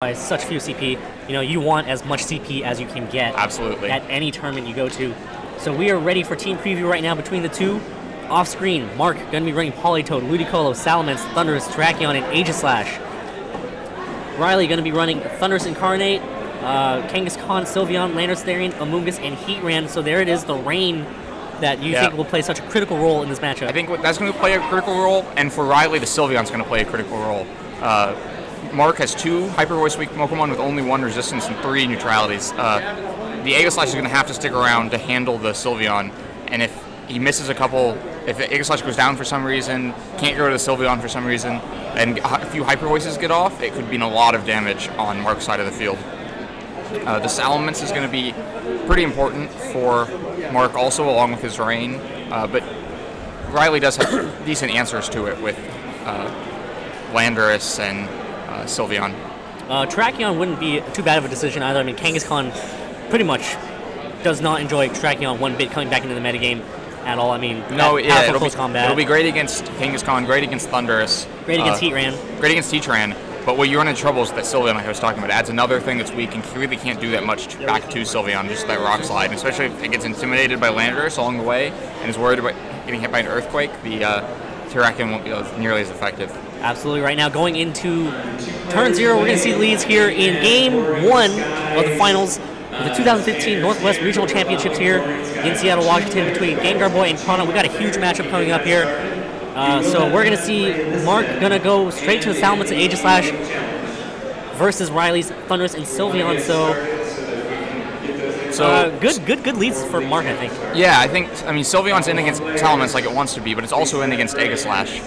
by such few CP, you know, you want as much CP as you can get. Absolutely. At any tournament you go to. So we are ready for team preview right now between the two. Off screen, Mark going to be running Politoed, Ludicolo, Salamence, Thundurus, Terrakion, and Aegislash. Riley going to be running Thundurus Incarnate, Kangaskhan, Sylveon, Landorus, Therian, Amoonguss, and Heatran. So there it is, the rain that you think will play such a critical role in this matchup. I think that's going to play a critical role, and for Riley, the Sylveon's going to play a critical role. Mark has 2 Hyper Voice weak Pokemon with only 1 resistance and 3 neutralities. The Aegislash is going to have to stick around to handle the Sylveon, and if he misses a couple, if the Aegislash goes down for some reason, can't go to the Sylveon for some reason, and a few Hyper Voices get off, it could mean a lot of damage on Mark's side of the field. The Salamence is going to be pretty important for Mark also, along with his Rain, but Riley does have decent answers to it with Landorus and Sylveon. Terrakion wouldn't be too bad of a decision either. I mean, Kangaskhan pretty much does not enjoy Terrakion one bit coming back into the metagame at all. I mean, it'll close combat. It'll be great against Kangaskhan, great against Thundurus. Great against Heatran. Great against Heatran. But what you run into trouble is that Sylveon, like I was talking about, adds another thing that's weak, and you really can't do that much back to Sylveon, just that Rock Slide. And especially if it gets intimidated by Landorus along the way and is worried about getting hit by an Earthquake, the Terrakion won't be nearly as effective. Absolutely. Right now, going into turn 0, we're going to see leads here in Game 1 of the finals of the 2015 Northwest Regional Championships here in Seattle, Washington, between gengarb0i and Crawdaunt. We got a huge matchup coming up here. So we're going to see Mark going to go straight to the Salamence and Aegislash versus Riley's Thundurus and Sylveon. So good leads for Mark, I think. Yeah, I mean, Sylveon's in against Salamence like it wants to be, but it's also in against Aegislash.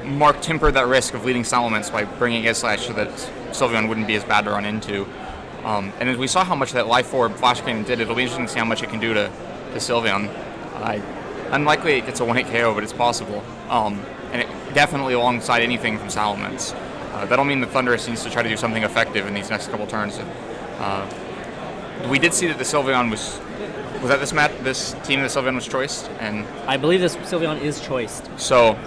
Mark tempered that risk of leading Salamence by bringing Aegislash so that Sylveon wouldn't be as bad to run into. And as we saw how much that Life Orb Flash Cannon did, it'll be interesting to see how much it can do to Sylveon. Unlikely it gets a 1-hit KO, but it's possible. And it definitely alongside anything from Salamence. That'll mean that Thundurus needs to try to do something effective in these next couple turns. We did see that the Sylveon was that this team that Sylveon was choiced? And I believe this Sylveon is choiced. So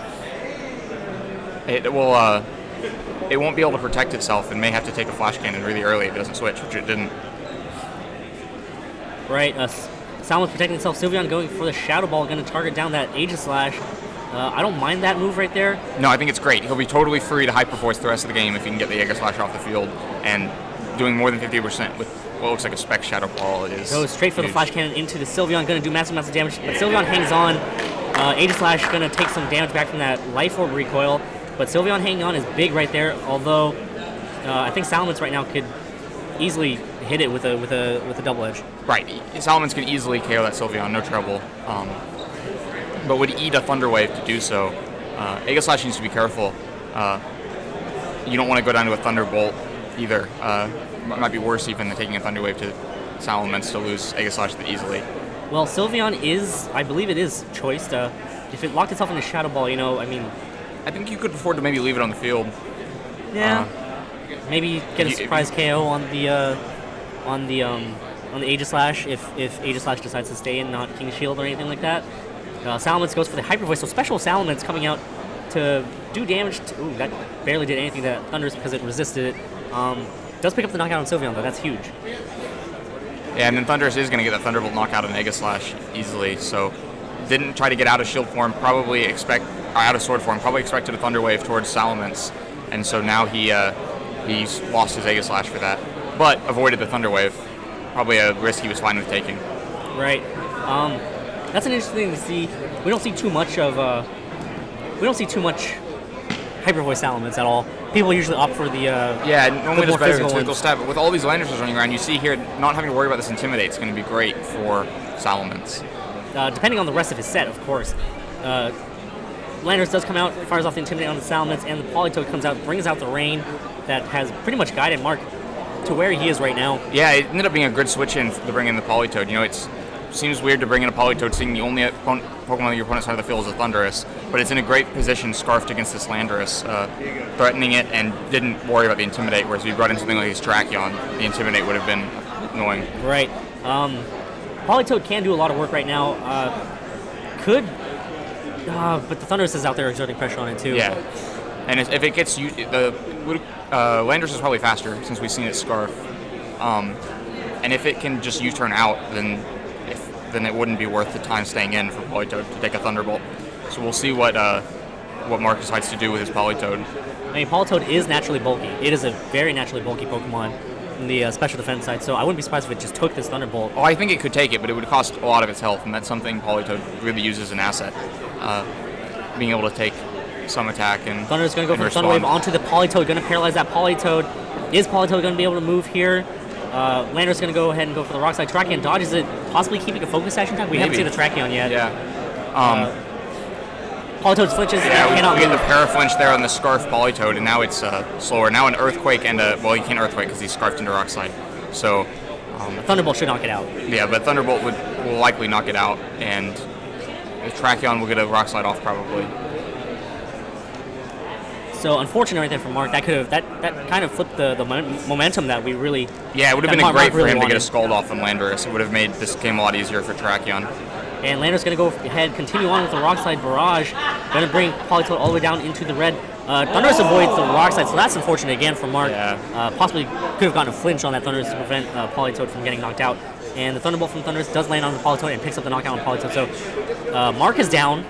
it won't be able to protect itself and may have to take a Flash Cannon really early if it doesn't switch, which it didn't. Right, Salamence protecting itself. Sylveon going for the Shadow Ball, going to target down that Aegislash. I don't mind that move right there. No, I think it's great. He'll be totally free to Hyper Voice the rest of the game if he can get the Aegislash off the field, and doing more than 50% with what looks like a Spec Shadow Ball is goes straight for the Flash Cannon into the Sylveon, going to do massive damage, but Sylveon hangs on. Aegislash going to take some damage back from that Life Orb recoil, but Sylveon hanging on is big right there, although I think Salamence right now could easily hit it with a double edge. Right, Salamence can easily KO that Sylveon, no trouble. But would eat a Thunder Wave to do so. Aegislash needs to be careful. You don't want to go down to a Thunderbolt either. It might be worse even than taking a Thunder Wave to Salamence to lose Aegislash that easily. Well, Sylveon is, I believe it is choiced. If it locked itself in a Shadow Ball, you know, I mean... I think you could afford to maybe leave it on the field. Yeah. Maybe get a surprise KO on the Aegislash if Aegislash decides to stay and not King's Shield or anything like that. Salamence goes for the Hyper Voice, so special Salamence coming out to do damage to... Ooh, that barely did anything to that Thundurus because it resisted it. Does pick up the knockout on Sylveon, though. That's huge. Yeah, and then Thundurus is going to get that Thunderbolt knockout on Aegislash easily, so didn't try to get out of Shield form, out of Sword form, probably expected a Thunder Wave towards Salamence, and so now he's lost his Aegislash for that, but avoided the Thunder Wave. Probably a risk he was fine with taking. Right. That's an interesting thing to see. We don't see too much Hyper Voice Salamence at all. People usually opt for the normally does better than Twinkle ones. Stab, but with all these Landorus running around, you see here not having to worry about this Intimidate is going to be great for Salamence. Depending on the rest of his set, of course. Landorus does come out, fires off the Intimidate on the Salamence, and the Politoed comes out, brings out the Rain that has pretty much guided Mark to where he is right now. Yeah, it ended up being a good switch-in to bring in the Politoed. You know, it seems weird to bring in a Politoad seeing the only Pokemon on your opponent's side of the field is a Thundurus, but it's in a great position scarfed against this Landorus, threatening it and didn't worry about the Intimidate, whereas if you brought in something like his Terrakion, the Intimidate would have been annoying. Right. Politoed can do a lot of work right now. But the Thundurus is out there exerting pressure on it too. Yeah. And if it gets the Landorus is probably faster since we've seen it Scarf. And if it can just U-turn out, then it wouldn't be worth the time staying in for Politoed to take a Thunderbolt. So we'll see what Mark decides to do with his Politoed. I mean, Politoed is naturally bulky. It is a very naturally bulky Pokemon in the special defense side, so I wouldn't be surprised if it just took this Thunderbolt. Oh, I think it could take it, but it would cost a lot of its health, and that's something Politoed really uses as an asset. Being able to take some attack and Thunder's going to go for the Thunder Wave onto the Politoed, going to paralyze that Politoed. Is Politoed going to be able to move here? Landorus going to go ahead and go for the Rock Slide. Tracheon dodges it, possibly keeping a focus action attack. We haven't seen the Tracheon yet. Yeah. Politoed flinches. Yeah, we get the Paraflinch there on the Scarf Politoed, and now it's slower. Now an Earthquake and well, he can't Earthquake because he's Scarfed into Rock Slide. So Thunderbolt should knock it out. Yeah, but Thunderbolt will likely knock it out, and the Tracheon will get a Rock Slide off probably. So unfortunate right there for Mark. That kind of flipped the momentum that we really. Yeah, it would have been great for him to get a Scald off from Landorus. It would have made this game a lot easier for Tracheon. And Landorus going to go ahead, continue on with the Rock Slide Barrage. Going to bring Politoed all the way down into the red. Thunderous avoids the Rock Slide, so that's unfortunate again for Mark. Yeah. Possibly could have gotten a flinch on that Thunderous to prevent Politoed from getting knocked out. And the Thunderbolt from Thunderous does land on the Politoed and picks up the knockout on Politoed. So Mark is down.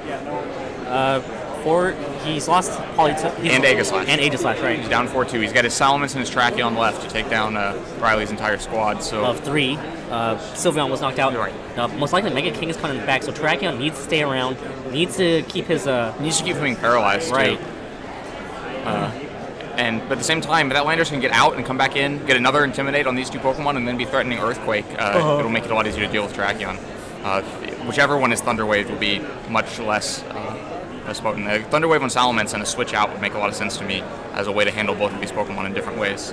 He's lost Politoed. And Aegislash. And Aegislash, right. He's down 4-2. He's got his Salamence and his Tracheon left to take down Riley's entire squad. So of 3. Sylveon was knocked out. Right. Most likely Mega King is coming back, so Tracheon needs to stay around, needs to keep his... needs to keep him being paralyzed, right. too. But at the same time, that Landorus can get out and come back in, get another Intimidate on these two Pokemon, and then be threatening Earthquake. It'll make it a lot easier to deal with Tracheon. Whichever one is Thunder Wave will be much less potent. A Thunder Wave on Salamence and a switch out would make a lot of sense to me as a way to handle both of these Pokemon in different ways.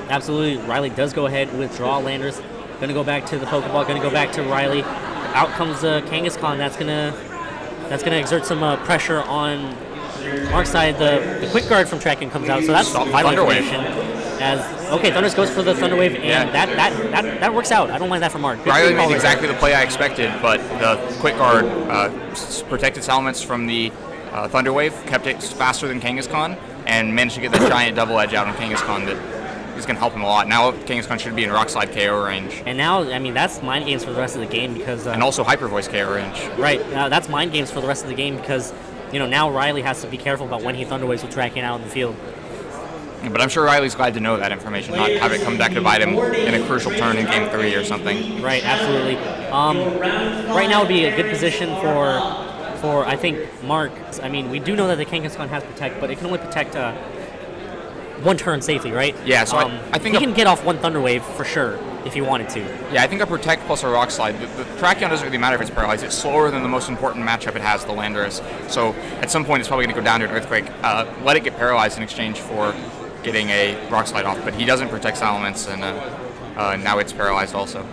Absolutely. Riley does go ahead and withdraw Landorus. Going to go back to the Pokeball. Going to go back to Riley. Out comes Kangaskhan. That's gonna exert some pressure on Mark's side. The Quick Guard from Tracheon comes out, so that's vital information. Okay, Thunderous goes for the Thunder Wave, and that works out. I don't mind that for Mark. Good Riley made exactly the play I expected, but the Quick Guard protected Salamence from the Thunder Wave, kept it faster than Kangaskhan, and managed to get that giant double edge out on Kangaskhan that is going to help him a lot. Now Kangaskhan should be in Rock Slide KO range. And now, I mean, that's mind games for the rest of the game because... and also Hyper Voice KO range. Right, that's mind games for the rest of the game because, now Riley has to be careful about when he Thunder Waves with Tracheon out in the field. Yeah, but I'm sure Riley's glad to know that information, not have it come back to bite him in a crucial turn in Game 3 or something. Right, absolutely. Right now would be a good position for I think, Mark. I mean, we do know that the Kangaskhan has Protect, but it can only protect one turn safely, right? Yeah, so I think he can get off one Thunder Wave for sure if he wanted to. Yeah, I think a Protect plus a Rock Slide. The Tracheon doesn't really matter if it's paralyzed. It's slower than the most important matchup it has, the Landorus. So at some point, it's probably going to go down to an Earthquake. Let it get paralyzed in exchange for getting a Rock Slide off. But he doesn't protect Salamence, and now it's paralyzed also.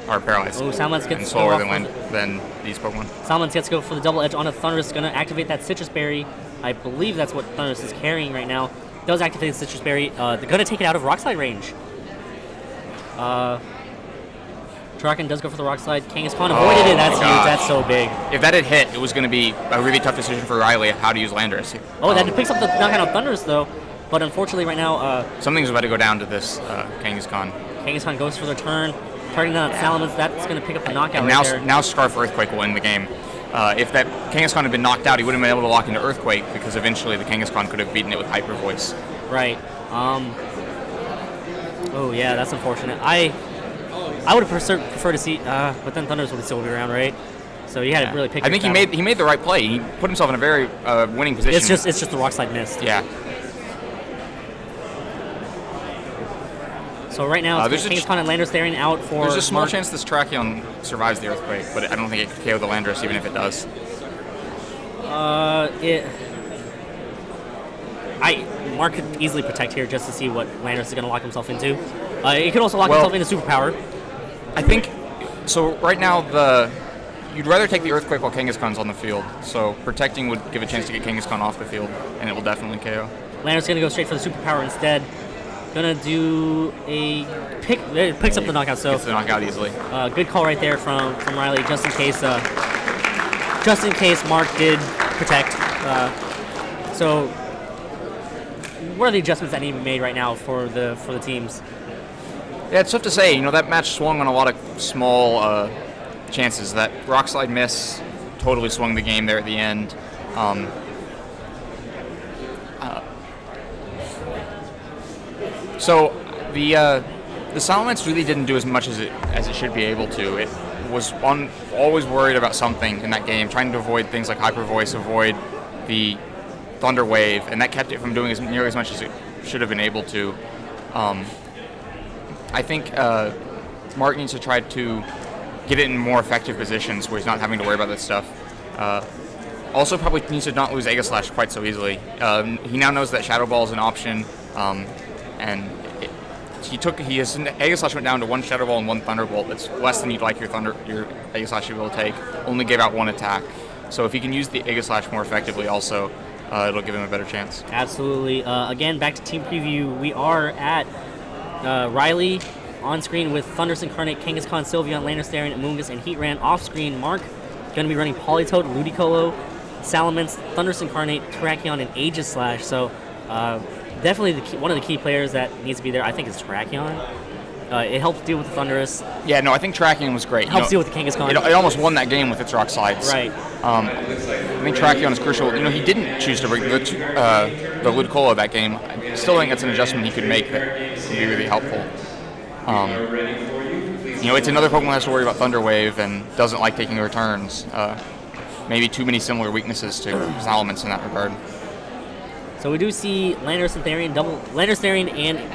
Or paralyzed. Oh, Salamence gets slower than these Pokemon. Salamence gets to go for the double edge on a Thunderous. Going to activate that Citrus Berry. I believe that's what Thunderous is carrying right now. Does activate the Citrus Berry. They're going to take it out of Rock Slide range. Tracheon does go for the Rock Slide. Kangaskhan avoided it. That's huge. That's so big. If that had hit, it was going to be a really tough decision for Riley of how to use Landorus. That picks up the knockout of Thunderous, though. But unfortunately, right now... something's about to go down to this Kangaskhan. Kangaskhan goes for the turn. Targeting that Salamence. That's going to pick up the knockout and right there. Now Scarf Earthquake will win the game. If that Kangaskhan had been knocked out, he wouldn't have been able to lock into Earthquake because eventually the Kangaskhan could have beaten it with Hyper Voice. Right. Oh yeah, that's unfortunate. I would prefer to see, but then Thunderous would still be around, right? So he had to really pick. I think he made the right play. He put himself in a very winning position. It's just the Rock Slide missed. Yeah. So right now, Kangaskhan and Landorus staring out for. There's a small chance this Tracheon survives the Earthquake, but I don't think it could KO the Landorus even if it does. Mark could easily protect here just to see what Landorus is going to lock himself into. It could also lock himself into Superpower. I think so. Right now, you'd rather take the Earthquake while Kangaskhan's on the field. So protecting would give a chance to get Kangaskhan off the field, and it will definitely KO. Landorus is going to go straight for the Superpower instead. Gonna do a pick. It picks up the knockout. So gets the knockout easily. Good call right there from Riley, just in case Mark did protect. So, what are the adjustments that need to be made right now for the teams? Yeah, it's tough to say. You know, that match swung on a lot of small chances. That rock slide miss totally swung the game there at the end. So the Salamence really didn't do as much as it should be able to. It was always worried about something in that game, trying to avoid things like Hyper Voice, avoid the Thunder Wave, and that kept it from doing nearly as much as it should have been able to. I think Mark needs to try to get it in more effective positions where he's not having to worry about this stuff. Also, probably needs to not lose Aegislash quite so easily. He now knows that Shadow Ball is an option, and Aegislash went down to 1 Shadow Ball and 1 Thunderbolt. That's less than you'd like your Aegislash to be able to take. Only gave out 1 attack. So if he can use the Aegislash more effectively, also, it'll give him a better chance. Absolutely. Again, back to team preview. We are at Riley on screen with Thundurus Incarnate, Kangaskhan, Sylveon, Landorus, Amoonguss, and Heatran. Off screen, Mark going to be running Politoed, Ludicolo, Salamence, Thundurus Incarnate, Terrakion, and Aegislash. So definitely one of the key players that needs to be there, I think, is Terrakion. It helps deal with the Thundurus. Yeah, no, I think Terrakion was great. It helps deal with the Kangaskhan. It almost won that game with its rock slides. Right. I think Terrakion is crucial. You know, he didn't choose to bring the Ludicolo that game. I still think that's an adjustment he could make that could be really helpful. You know, it's another Pokemon that has to worry about Thunder Wave and doesn't like taking returns. Maybe too many similar weaknesses to Salamence in that regard. So we do see Landorus and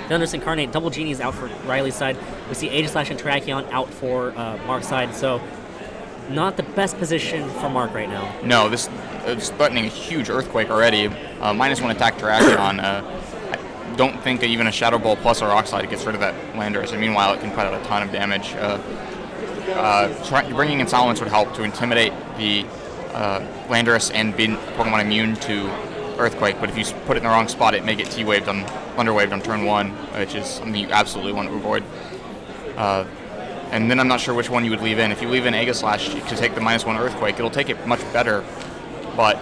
Thundurus Incarnate double genies out for Riley's side. We see Aegislash and Terrakion out for Mark's side. So not the best position for Mark right now. No, it's threatening a huge Earthquake already. -1 attack Terrakion. I don't think that even a Shadow Ball plus a Rock Slide gets rid of that Landorus. And meanwhile, it can put out a ton of damage. Bringing in Salamence would help to intimidate the Landorus and be Pokemon immune to Earthquake, but if you put it in the wrong spot, it may get T-Waved on Thunder-Waved on turn 1, which is something you absolutely want to avoid. And then I'm not sure which one you would leave in. If you leave in Aegislash to take the -1 Earthquake, it'll take it much better, but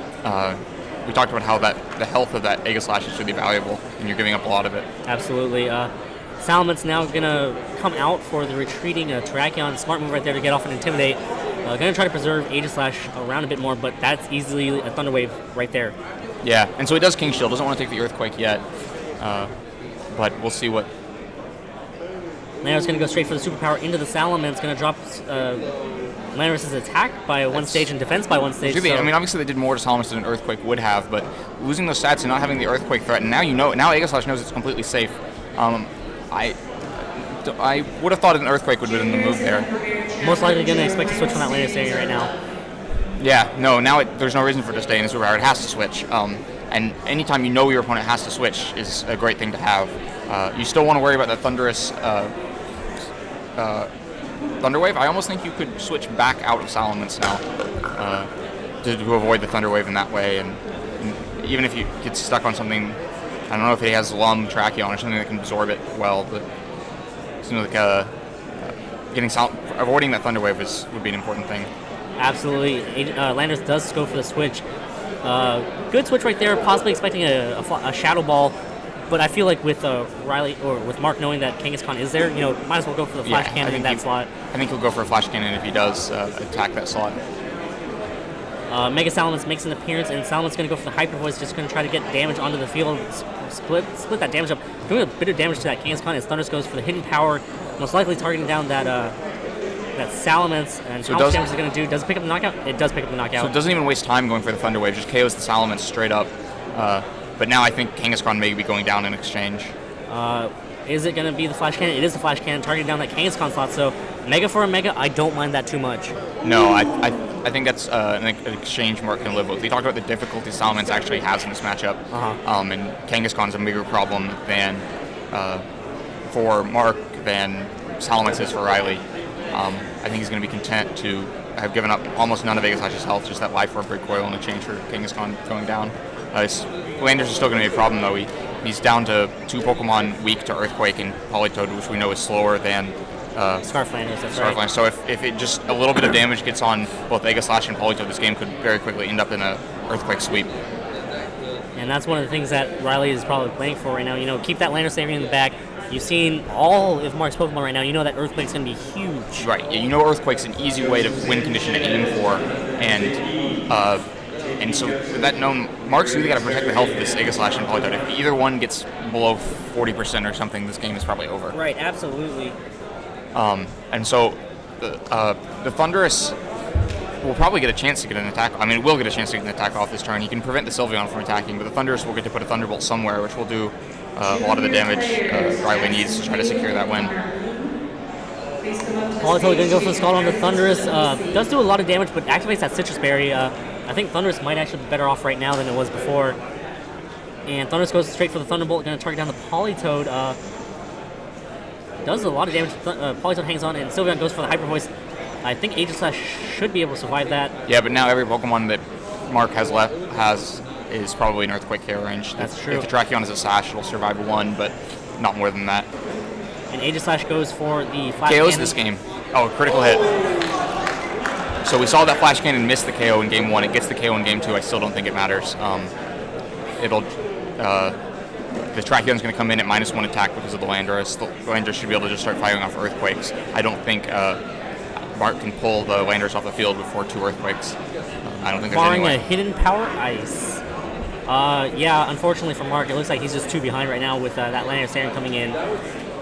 we talked about how the health of that Aegislash is really valuable, and you're giving up a lot of it. Absolutely. Salamence now going to come out for the retreating Terrakion. Smart move right there to get off and intimidate. Going to try to preserve Aegislash around a bit more, but that's easily a Thunder Wave right there. Yeah, and so he does King Shield. Doesn't want to take the Earthquake yet, but we'll see what. Landorus going to go straight for the superpower into the Salamence. Going to drop Landorus' attack by 1 stage and defense by 1 stage. Really, I mean, obviously they did more to Salamence than an Earthquake would have, but losing those stats and not having the Earthquake threat, and now now Aegislash knows it's completely safe. I would have thought an Earthquake would have been the move there. Most likely going to expect to switch from that Landorus area right now. Yeah, no, now there's no reason for it to stay in the superpower. It has to switch. And anytime you know your opponent has to switch is a great thing to have. You still want to worry about that Thundurus Thunder Wave. I almost think you could switch back out of Salamence now to avoid the Thunder Wave in that way. And even if you get stuck on something, I don't know if it has Lum, Terrakion, or something that can absorb it well, but it seems like avoiding that Thunder Wave would be an important thing. Absolutely. Landorus does go for the switch. Good switch right there, possibly expecting a Shadow Ball, but I feel like with Riley or with Mark knowing that Kangaskhan is there, you know, might as well go for the Flash Cannon in that slot. I think he'll go for a Flash Cannon if he does attack that slot. Mega Salamence makes an appearance, and Salamence going to go for the Hyper Voice, just going to try to get damage onto the field, split that damage up, doing a bit of damage to that Kangaskhan as Thundurus goes for the Hidden Power, most likely targeting down that Salamence, and so how much damage is it going to do? Does it pick up the knockout? It does pick up the knockout. So it doesn't even waste time going for the Thunder Wave, just KOs the Salamence straight up. But now I think Kangaskhan may be going down in exchange. Is it going to be the Flash Cannon? It is the Flash Cannon targeting down that Kangaskhan slot, so Mega for a Mega, I don't mind that too much. No, I think that's an exchange Mark can live with. We talked about the difficulty Salamence actually has in this matchup, and Kangaskhan's a bigger problem for Mark than Salamence is for Riley. I think he's going to be content to have given up almost none of Aegislash's health, just that Life Orb recoil in exchange for Kangaskhan going down. Landorus is still going to be a problem, though. He's down to 2 Pokemon weak to Earthquake and Politoed, which we know is slower than Scarf Landorus, that's right. So if it just a little bit of damage gets on both Aegislash and Politoed, this game could very quickly end up in an Earthquake sweep. And And that's one of the things that Riley is probably playing for right now. You know, keep that Lander Savior in the back. You've seen all of Mark's Pokemon right now. You know that Earthquake's going to be huge. Right. Yeah, you know Earthquake's an easy way to win condition to aim for, and so with that known, Mark's really got to protect the health of this Aegislash and Politoed. If either one gets below 40% or something, this game is probably over. Right. Absolutely. And so the Thundurus will probably get a chance to get an attack. I mean, it will get a chance to get an attack off this turn. He can prevent the Sylveon from attacking, but the Thundurus will get to put a Thunderbolt somewhere, which will do a lot of the damage Riley needs to try to secure that win. Politoed going to go for the Scald on the Thundurus. Does do a lot of damage, but activates that Citrus Berry. I think Thundurus might actually be better off right now than it was before. And Thundurus goes straight for the Thunderbolt, going to target down the Politoed. Does a lot of damage. Politoed hangs on, and Sylveon goes for the Hyper Voice. I think Aegislash should be able to survive that. Yeah, but now every Pokemon that Mark has left is probably an Earthquake KO range. That's true. If the Tracheon is a Sash, it'll survive one, but not more than that. And Aegislash goes for the Flash KOs Cannon. this game. Oh, critical hit. So we saw that Flash Cannon miss the KO in Game 1. It gets the KO in Game 2. I still don't think it matters. The Tracheon's going to come in at -1 attack because of the Landorus. The Landorus should be able to just start firing off Earthquakes. I don't think Mark can pull the Landorus off the field before 2 Earthquakes. I don't think there's any way. Barring a hidden Power Ice. Yeah, unfortunately for Mark, it looks like he's just 2 behind right now with that Landorus Sand coming in.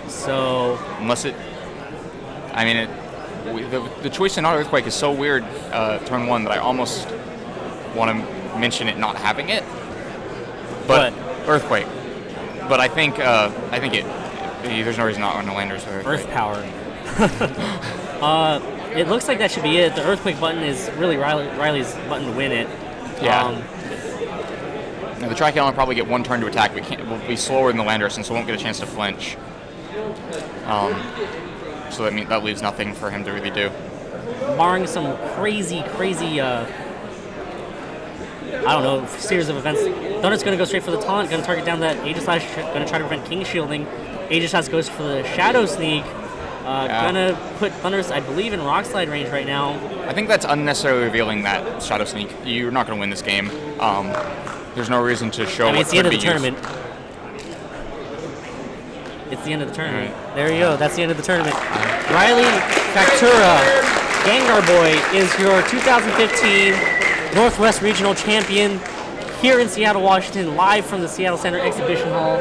So unless it, I mean, the choice in not Earthquake is so weird turn 1 that I almost want to mention it not having it. But Earthquake. But I think there's no reason not on the Landers with Earthquake. Earth Power. It looks like that should be it. The Earthquake button is really Riley's button to win it. Yeah. Now the Tracheon will probably get 1 turn to attack. We'll be slower than the Landorus, and so won't get a chance to flinch. So that leaves nothing for him to really do. Barring some crazy, I don't know, series of events. Thunder's going to go straight for the taunt, going to target down that Aegislash, going to try to prevent King Shielding. Aegislash goes for the Shadow Sneak. Going to put Thundurus, I believe, in Rock Slide range right now. I think that's unnecessarily revealing that Shadow Sneak. You're not going to win this game. There's no reason to show it's the end of the tournament. It's the end of the tournament. Right. There you go. That's the end of the tournament. Riley Factura, gengarb0i, is your 2015 Northwest Regional Champion here in Seattle, Washington, live from the Seattle Center Exhibition Hall.